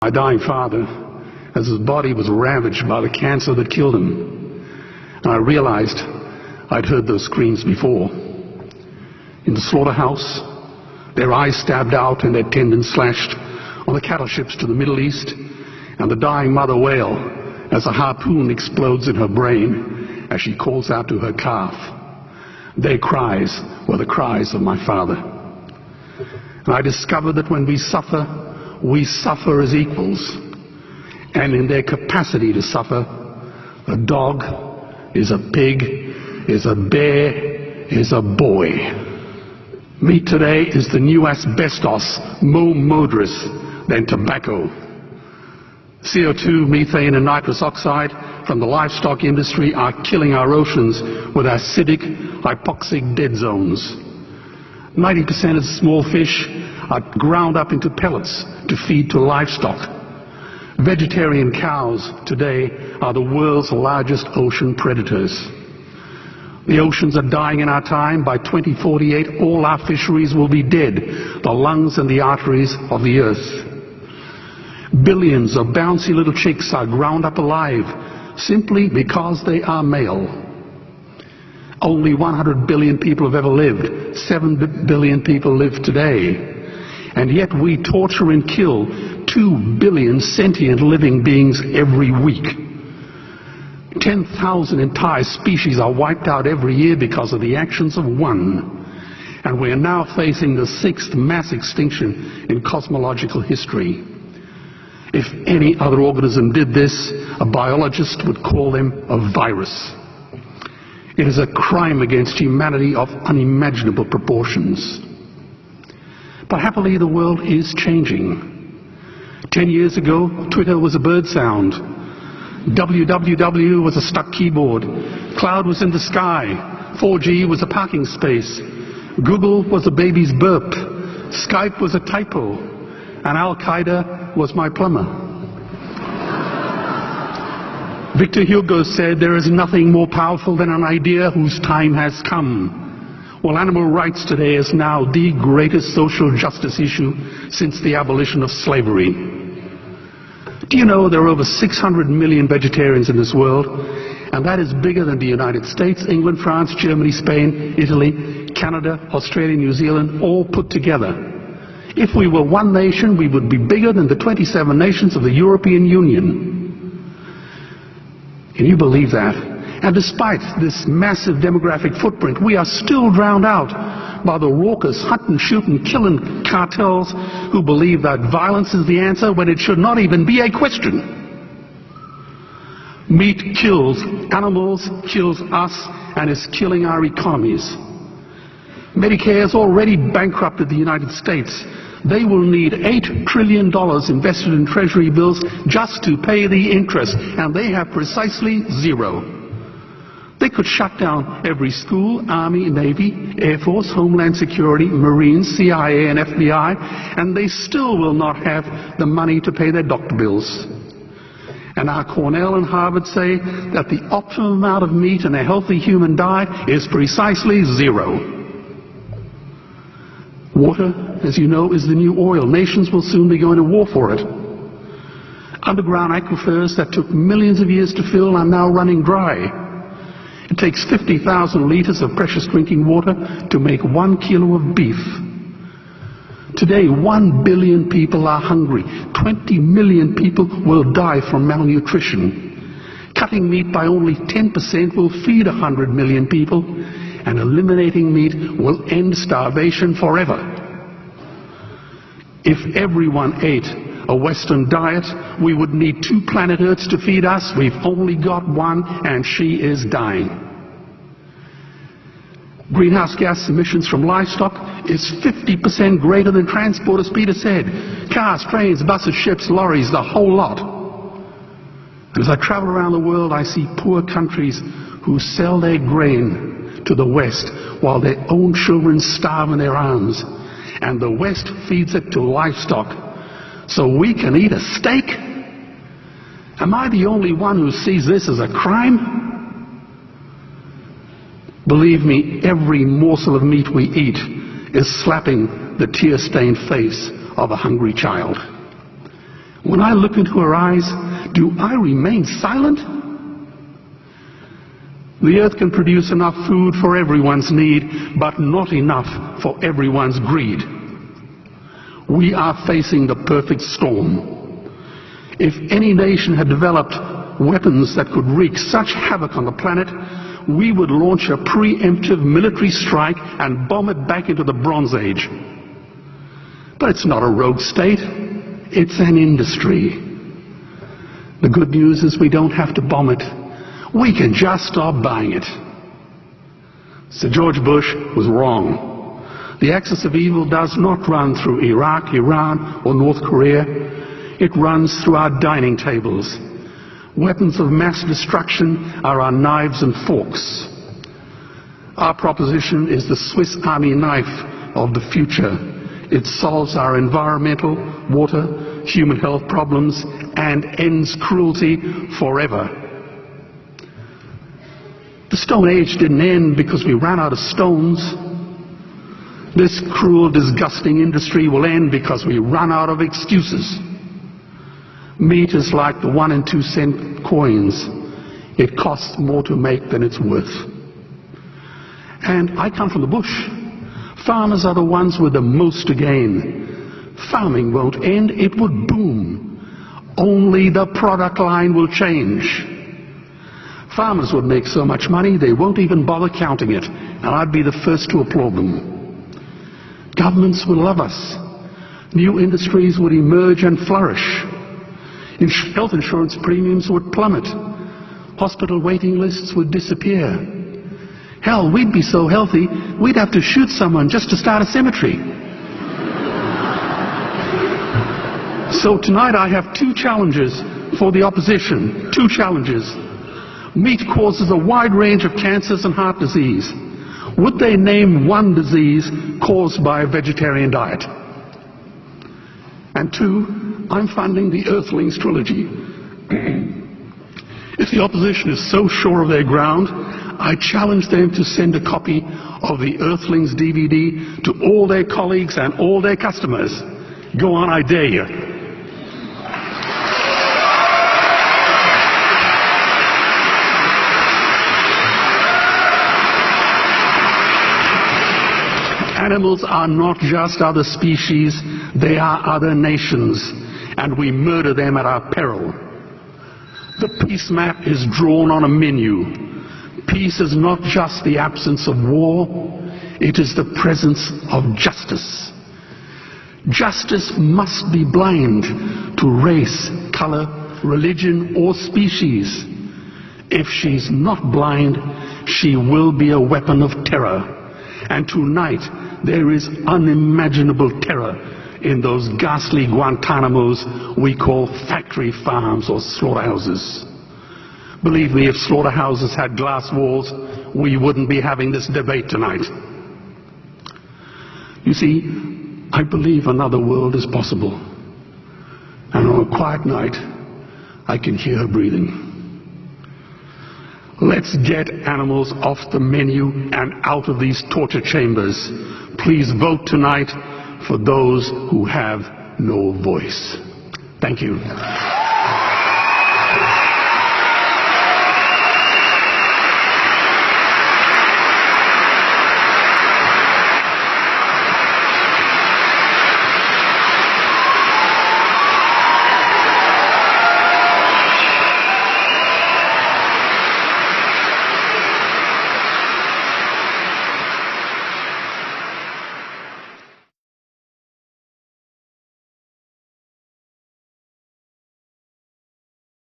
My dying father, as his body was ravaged by the cancer that killed him, and I realized I'd heard those screams before. In the slaughterhouse, their eyes stabbed out and their tendons slashed on the cattle ships to the Middle East, and the dying mother wail as a harpoon explodes in her brain as she calls out to her calf. Their cries were the cries of my father. And I discovered that when we suffer as equals, and in their capacity to suffer, a dog is a pig, is a bear, is a boy. Meat today is the new asbestos, more murderous than tobacco. CO2, methane and nitrous oxide from the livestock industry are killing our oceans with acidic, hypoxic dead zones. 90% of the small fish are ground up into pellets to feed to livestock. Vegetarian cows today are the world's largest ocean predators. The oceans are dying in our time. By 2048, all our fisheries will be dead, the lungs and the arteries of the earth. Billions of bouncy little chicks are ground up alive simply because they are male. Only 100 billion people have ever lived. 7 billion people live today. And yet we torture and kill 2 billion sentient living beings every week. 10,000 entire species are wiped out every year because of the actions of one. And we are now facing the 6th mass extinction in cosmological history. If any other organism did this, a biologist would call them a virus. It is a crime against humanity of unimaginable proportions. But happily, the world is changing. 10 years ago, Twitter was a bird sound. www was a stuck keyboard. Cloud was in the sky. 4G was a parking space. Google was a baby's burp. Skype was a typo. And Al-Qaeda was my plumber. Victor Hugo said, "There is nothing more powerful than an idea whose time has come." Well, animal rights today is now the greatest social justice issue since the abolition of slavery. Do you know there are over 600 million vegetarians in this world? And that is bigger than the United States, England, France, Germany, Spain, Italy, Canada, Australia, New Zealand, all put together. If we were one nation, we would be bigger than the 27 nations of the European Union. Can you believe that? And despite this massive demographic footprint, we are still drowned out by the raucous hunt and shoot and killing cartels who believe that violence is the answer when it should not even be a question. Meat kills animals, kills us, and is killing our economies. Medicare has already bankrupted the United States. They will need $8 trillion invested in treasury bills just to pay the interest, and they have precisely zero. They could shut down every school, Army, Navy, Air Force, Homeland Security, Marines, CIA, and FBI, and they still will not have the money to pay their doctor bills. And our Cornell and Harvard say that the optimum amount of meat in a healthy human diet is precisely zero. Water, as you know, is the new oil. Nations will soon be going to war for it. Underground aquifers that took millions of years to fill are now running dry. It takes 50,000 liters of precious drinking water to make 1 kilo of beef. Today, 1 billion people are hungry. 20 million people will die from malnutrition. Cutting meat by only 10% will feed 100 million people, and eliminating meat will end starvation forever. If everyone ate a Western diet, we would need 2 planet Earths to feed us. We've only got one, and she is dying. Greenhouse gas emissions from livestock is 50% greater than transport, as Peter said. Cars, trains, buses, ships, lorries, the whole lot. And as I travel around the world, I see poor countries who sell their grain to the West while their own children starve in their arms. And the West feeds it to livestock so we can eat a steak? Am I the only one who sees this as a crime? Believe me, every morsel of meat we eat is slapping the tear-stained face of a hungry child. When I look into her eyes, do I remain silent? The earth can produce enough food for everyone's need, but not enough for everyone's greed. We are facing the perfect storm. If any nation had developed weapons that could wreak such havoc on the planet, we would launch a preemptive military strike and bomb it back into the Bronze Age. But it's not a rogue state, it's an industry. The good news is we don't have to bomb it. We can just stop buying it. Sir George Bush was wrong. The axis of evil does not run through Iraq, Iran, or North Korea. It runs through our dining tables. Weapons of mass destruction are our knives and forks. Our proposition is the Swiss Army knife of the future. It solves our environmental, water, human health problems and ends cruelty forever. The Stone Age didn't end because we ran out of stones. This cruel, disgusting industry will end because we run out of excuses. Meat is like the 1 and 2 cent coins. It costs more to make than it's worth. And I come from the bush. Farmers are the ones with the most to gain. Farming won't end, it would boom. Only the product line will change. Farmers would make so much money they won't even bother counting it, and I'd be the first to applaud them. Governments would love us. New industries would emerge and flourish. Health insurance premiums would plummet. Hospital waiting lists would disappear. Hell, we'd be so healthy, we'd have to shoot someone just to start a cemetery. So tonight I have 2 challenges for the opposition. 2 challenges. Meat causes a wide range of cancers and heart disease. Would they name one disease caused by a vegetarian diet? And 2, I'm funding the Earthlings trilogy. If the opposition is so sure of their ground, I challenge them to send a copy of the Earthlings DVD to all their colleagues and all their customers. Go on, I dare you. Animals are not just other species, they are other nations, and we murder them at our peril. The peace map is drawn on a menu. Peace is not just the absence of war, it is the presence of justice. Justice must be blind to race, color, religion, or species. If she's not blind, she will be a weapon of terror. And tonight, there is unimaginable terror in those ghastly Guantanamos we call factory farms or slaughterhouses. Believe me, if slaughterhouses had glass walls, we wouldn't be having this debate tonight. You see, I believe another world is possible. And on a quiet night, I can hear her breathing. Let's get animals off the menu and out of these torture chambers. Please vote tonight for those who have no voice. Thank you.